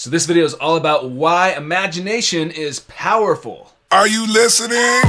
So this video is all about why imagination is powerful. Are you listening?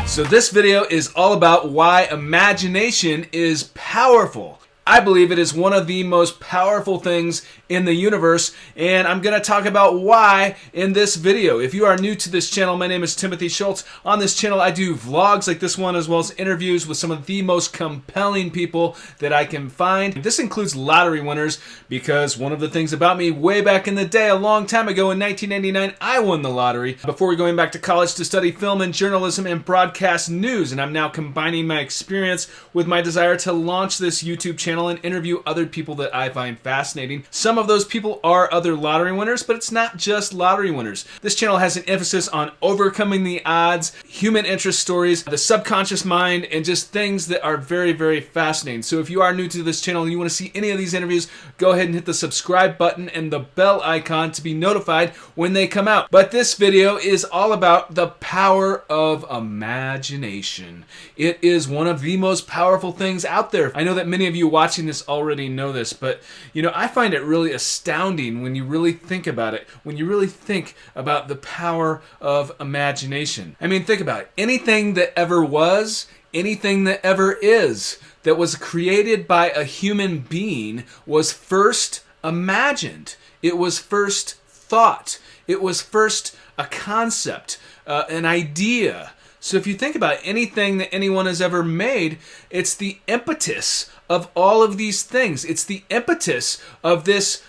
So this video is all about why imagination is powerful. I believe it is one of the most powerful things in the universe, and I'm going to talk about why in this video. If you are new to this channel, my name is Timothy Schultz. On this channel, I do vlogs like this one, as well as interviews with some of the most compelling people that I can find. This includes lottery winners, because one of the things about me way back in the day, a long time ago in 1999, I won the lottery before going back to college to study film and journalism and broadcast news, and I'm now combining my experience with my desire to launch this YouTube channel and interview other people that I find fascinating. Some of those people are other lottery winners, but it's not just lottery winners. This channel has an emphasis on overcoming the odds, human interest stories, the subconscious mind, and just things that are very, very fascinating. So if you are new to this channel and you want to see any of these interviews, go ahead and hit the subscribe button and the bell icon to be notified when they come out. But this video is all about the power of imagination. It is one of the most powerful things out there. I know that many of you watching this already know this, but I find it really astounding when you really think about it, when you really think about the power of imagination. I mean, think about it. Anything that ever was, anything that ever is, that was created by a human being was first imagined. It was first thought. It was first a concept, an idea. So if you think about anything that anyone has ever made, it's the impetus of all of these things. It's the impetus of this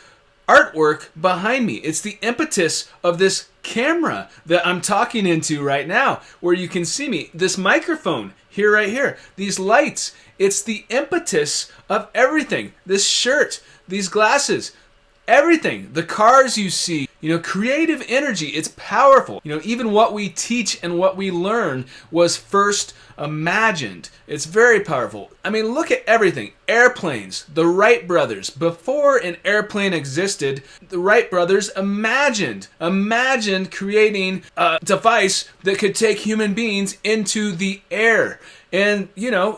artwork behind me. It's the impetus of this camera that I'm talking into right now, where you can see me. This microphone here, right here. These lights. It's the impetus of everything. This shirt, these glasses, everything. The cars you see. Creative energy, it's powerful. Even what we teach and what we learn was first imagined. It's very powerful. I mean, look at everything. Airplanes, the Wright brothers. Before an airplane existed, the Wright brothers imagined creating a device that could take human beings into the air. And,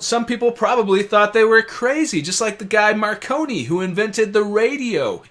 some people probably thought they were crazy, just like the guy Marconi who invented the radio.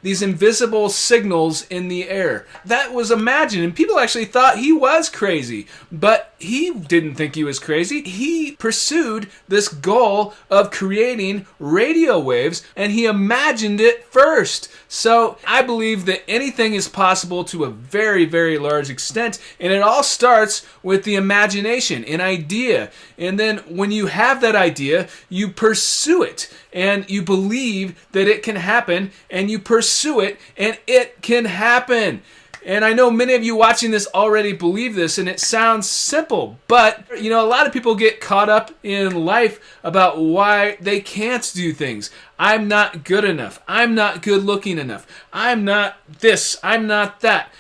These invisible signals in the air. That was imagined, and people actually thought he was crazy. But he didn't think he was crazy. He pursued this goal of creating radio waves, and he imagined it first. So I believe that anything is possible to a very, very large extent, and it all starts with the imagination, an idea. And then when you have that idea, you pursue it, and you believe that it can happen, and you pursue it, and it can happen. And I know many of you watching this already believe this, and it sounds simple, but a lot of people get caught up in life about why they can't do things. I'm not good enough. I'm not good looking enough. I'm not this. I'm not that.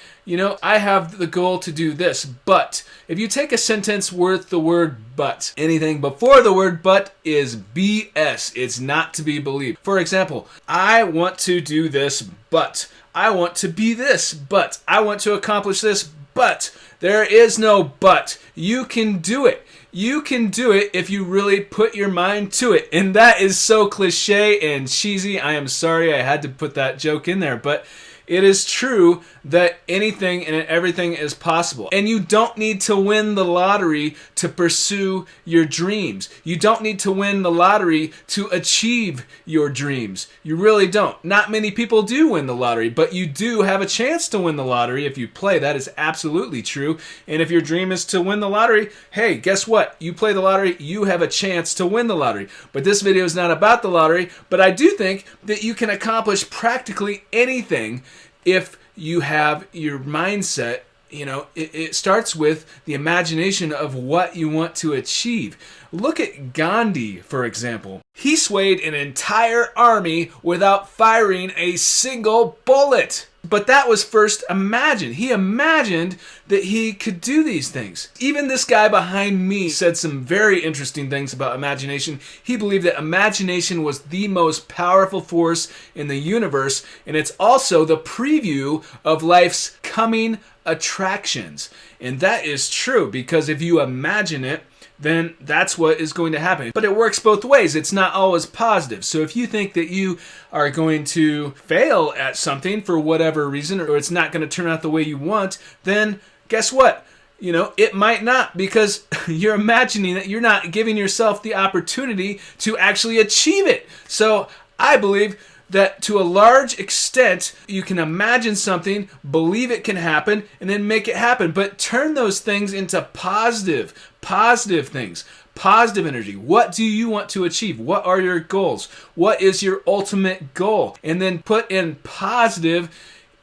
I have the goal to do this, but if you take a sentence with the word but, anything before the word but is BS. It's not to be believed. For example, I want to do this, but I want to be this, but I want to accomplish this, but there is no but. You can do it. You can do it if you really put your mind to it. And that is so cliche and cheesy. I am sorry I had to put that joke in there, but it is true that anything and everything is possible. And you don't need to win the lottery to pursue your dreams. You don't need to win the lottery to achieve your dreams. You really don't. Not many people do win the lottery, but you do have a chance to win the lottery if you play. That is absolutely true. And if your dream is to win the lottery, hey, guess what? You play the lottery, you have a chance to win the lottery. But this video is not about the lottery, but I do think that you can accomplish practically anything if you have your mindset. It starts with the imagination of what you want to achieve. Look at Gandhi, for example. He swayed an entire army without firing a single bullet. But that was first imagined. He imagined that he could do these things. Even this guy behind me said some very interesting things about imagination. He believed that imagination was the most powerful force in the universe, and it's also the preview of life's coming attractions. And that is true, because if you imagine it, then that's what is going to happen. But it works both ways. It's not always positive. So if you think that you are going to fail at something for whatever reason, or it's not going to turn out the way you want, then guess what? It might not, because you're imagining that you're not giving yourself the opportunity to actually achieve it. So I believe that to a large extent, you can imagine something, believe it can happen, and then make it happen. But turn those things into positive things, positive energy. What do you want to achieve? What are your goals? What is your ultimate goal? And then put in positive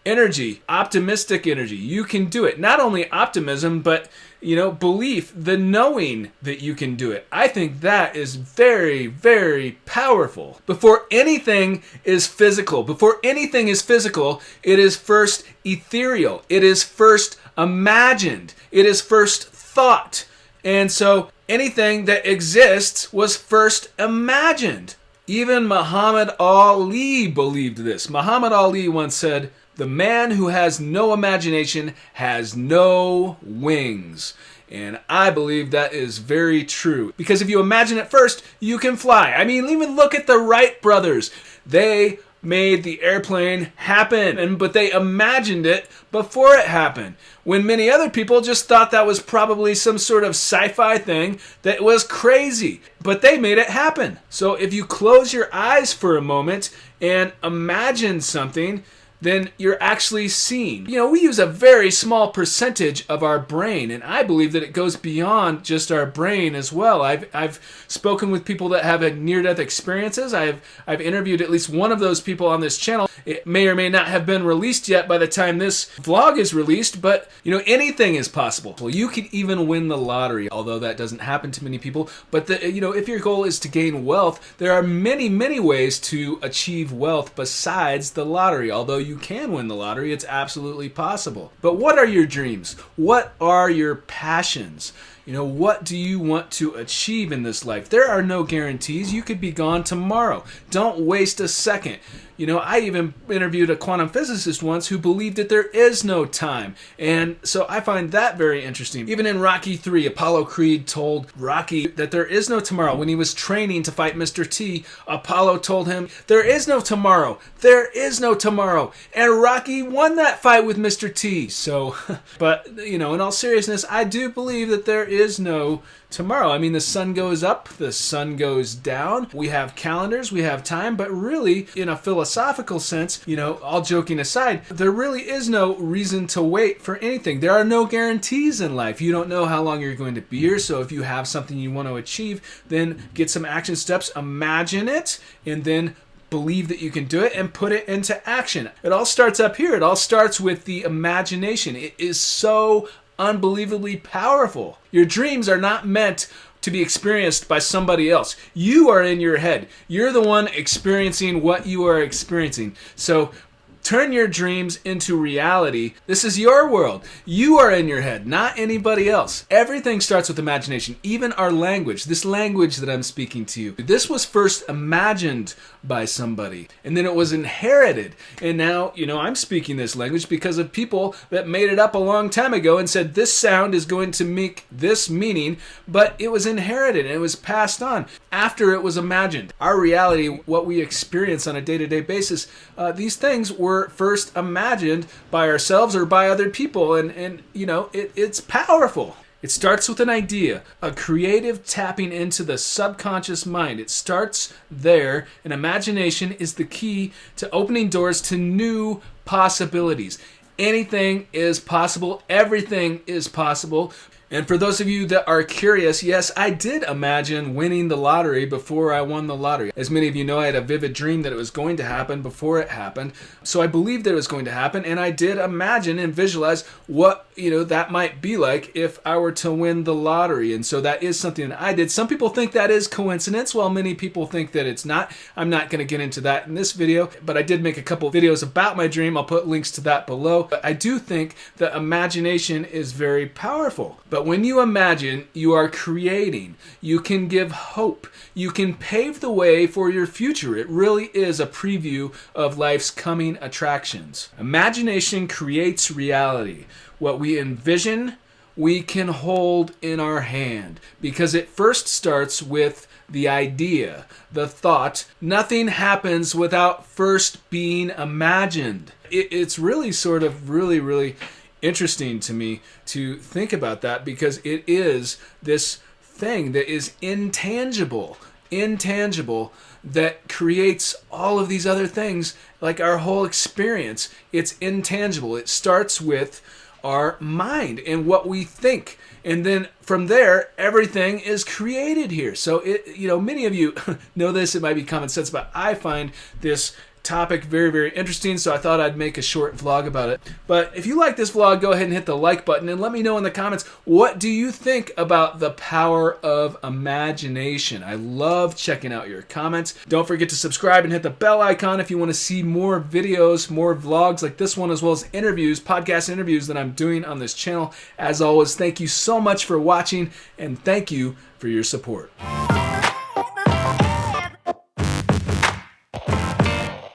energy, optimistic energy. You can do it. Not only optimism, but belief, the knowing that you can do it. I think that is very, very powerful. Before anything is physical, it is first ethereal. It is first imagined. It is first thought. And so anything that exists was first imagined. Even Muhammad Ali believed this. Muhammad Ali once said, "The man who has no imagination has no wings." And I believe that is very true. Because if you imagine it first, you can fly. I mean, even look at the Wright brothers. They made the airplane happen, but they imagined it before it happened. When many other people just thought that was probably some sort of sci-fi thing that was crazy. But they made it happen. So if you close your eyes for a moment and imagine something, then you're actually seeing. We use a very small percentage of our brain, and I believe that it goes beyond just our brain as well. I've spoken with people that have near-death experiences. I've interviewed at least one of those people on this channel. It may or may not have been released yet by the time this vlog is released, but anything is possible. Well, you could even win the lottery, although that doesn't happen to many people. But if your goal is to gain wealth, there are many, many ways to achieve wealth besides the lottery. Although you can win the lottery, it's absolutely possible. But what are your dreams? What are your passions? What do you want to achieve in this life? There are no guarantees. You could be gone tomorrow. Don't waste a second. I even interviewed a quantum physicist once who believed that there is no time. And so I find that very interesting. Even in Rocky 3, Apollo Creed told Rocky that there is no tomorrow. When he was training to fight Mr. T, Apollo told him, "There is no tomorrow. There is no tomorrow." And Rocky won that fight with Mr. T. So, but, in all seriousness, I do believe that there is no tomorrow. I mean, the sun goes up, the sun goes down. We have calendars, we have time, but really, in a philosophical sense, all joking aside, there really is no reason to wait for anything. There are no guarantees in life. You don't know how long you're going to be here, so if you have something you want to achieve, then get some action steps, imagine it, and then believe that you can do it and put it into action. It all starts up here. It all starts with the imagination. It is so unbelievably powerful. Your dreams are not meant to be experienced by somebody else. You are in your head. You're the one experiencing what you are experiencing. So turn your dreams into reality. This is your world. You are in your head, not anybody else. Everything starts with imagination, even our language. This language that I'm speaking to you. This was first imagined by somebody, and then it was inherited. And now, I'm speaking this language because of people that made it up a long time ago and said this sound is going to make this meaning, but it was inherited and it was passed on after it was imagined. Our reality, what we experience on a day-to-day basis, these things were first imagined by ourselves or by other people, and it's powerful. It starts with an idea, a creative tapping into the subconscious mind. It starts there, and imagination is the key to opening doors to new possibilities. Anything is possible. Everything is possible. And for those of you that are curious, yes, I did imagine winning the lottery before I won the lottery. As many of you know, I had a vivid dream that it was going to happen before it happened. So I believed that it was going to happen, and I did imagine and visualize what, that might be like if I were to win the lottery. And so that is something that I did. Some people think that is coincidence, while many people think that it's not. I'm not going to get into that in this video, but I did make a couple videos about my dream. I'll put links to that below. But I do think that imagination is very powerful. But when you imagine, you are creating. You can give hope. You can pave the way for your future. It really is a preview of life's coming attractions. Imagination creates reality. What we envision, we can hold in our hand, because it first starts with the idea, the thought. Nothing happens without first being imagined. It's really sort of really interesting to me to think about that, because it is this thing that is intangible, that creates all of these other things, like our whole experience. It's intangible. It starts with our mind and what we think, and then from there everything is created here. So many of you know this, it might be common sense, but I find this topic very interesting, so I thought I'd make a short vlog about it. But if you like this vlog, go ahead and hit the like button and let me know in the comments, what do you think about the power of imagination? I love checking out your comments. Don't forget to subscribe and hit the bell icon if you want to see more videos, more vlogs like this one, as well as interviews, podcast interviews that I'm doing on this channel. As always, thank you so much for watching, and thank you for your support.